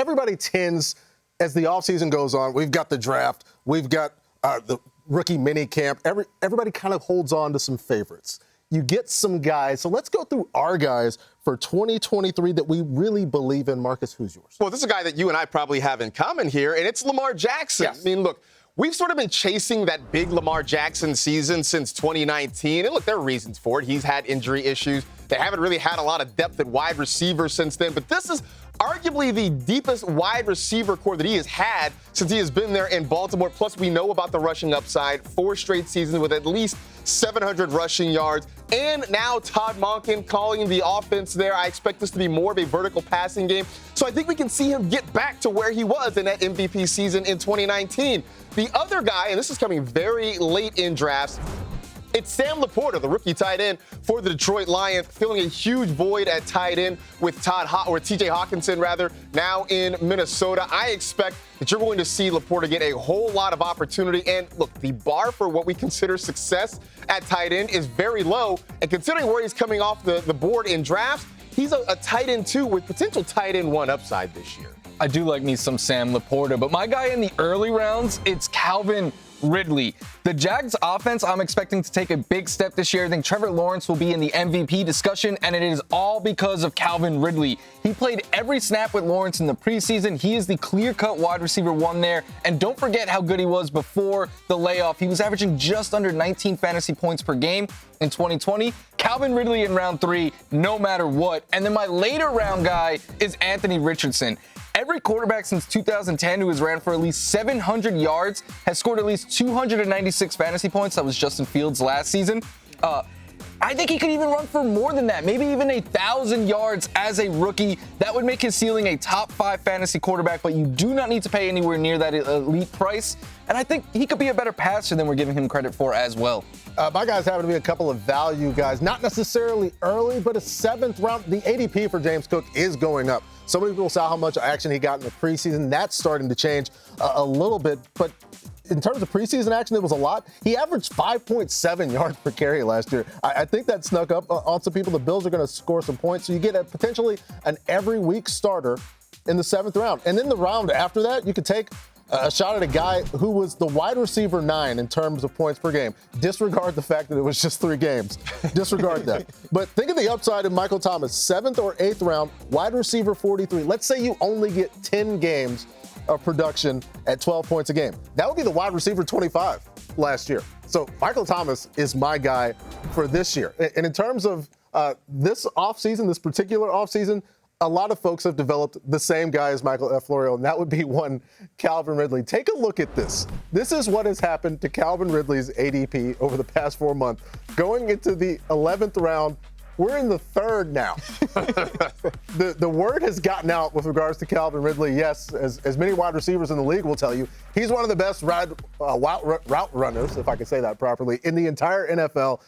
everybody tends, as the offseason goes on, we've got the draft, we've got the rookie mini camp. Everybody kind of holds on to some favorites. You get some guys. So let's go through our guys for 2023 that we really believe in. Marcus, who's yours? Well, this is a guy that you and I probably have in common here, and it's Lamar Jackson. Yes. I mean, look, we've sort of been chasing that big Lamar Jackson season since 2019. And look, there are reasons for it. He's had injury issues. They haven't really had a lot of depth at wide receiver since then. But this is arguably the deepest wide receiver core that he has had since he has been there in Baltimore. Plus, we know about the rushing upside. 4 straight seasons with at least 700 rushing yards. And now Todd Monken calling the offense there. I expect this to be more of a vertical passing game. So I think we can see him get back to where he was in that MVP season in 2019. The other guy, and this is coming very late in drafts, it's Sam Laporta, the rookie tight end for the Detroit Lions, filling a huge void at tight end with TJ Hawkinson, now in Minnesota. I expect that you're going to see Laporta get a whole lot of opportunity. And look, the bar for what we consider success at tight end is very low. And considering where he's coming off the board in drafts, he's a tight end 2 with potential tight end 1 upside this year. I do like me some Sam Laporta, but my guy in the early rounds, it's Calvin Ridley. The Jags offense, I'm expecting to take a big step this year. I think Trevor Lawrence will be in the MVP discussion, and it is all because of Calvin Ridley. He played every snap with Lawrence in the preseason. He is the clear-cut wide receiver 1 there. And don't forget how good he was before the layoff. He was averaging just under 19 fantasy points per game in 2020. Calvin Ridley in round 3, no matter what. And then my later round guy is Anthony Richardson. Every quarterback since 2010 who has ran for at least 700 yards has scored at least 296 fantasy points. That was Justin Fields last season. I think he could even run for more than that, maybe even 1,000 yards as a rookie. That would make his ceiling a top 5 fantasy quarterback, but you do not need to pay anywhere near that elite price. And I think he could be a better passer than we're giving him credit for as well. My guys happen to be a couple of value guys, not necessarily early, but a 7th round. The ADP for James Cook is going up. So many people saw how much action he got in the preseason. That's starting to change a little bit. But in terms of preseason action, it was a lot. He averaged 5.7 yards per carry last year. I think that snuck up on some people. The Bills are going to score some points. So you get potentially an every week starter in the 7th round. And then the round after that, you could take a shot at a guy who was the wide receiver 9 in terms of points per game. Disregard the fact that it was just 3 games. Disregard that. But think of the upside of Michael Thomas, 7th or 8th round, wide receiver 43. Let's say you only get 10 games of production at 12 points a game. That would be the wide receiver 25 last year. So Michael Thomas is my guy for this year. And in terms of this offseason, this particular offseason, a lot of folks have developed the same guy as Michael Florio, and that would be one Calvin Ridley. Take a look at this. This is what has happened to Calvin Ridley's ADP over the past 4 months. Going into the 11th round, we're in the 3rd now. The word has gotten out with regards to Calvin Ridley. Yes, as many wide receivers in the league will tell you, he's one of the best route runners, if I can say that properly, in the entire NFL.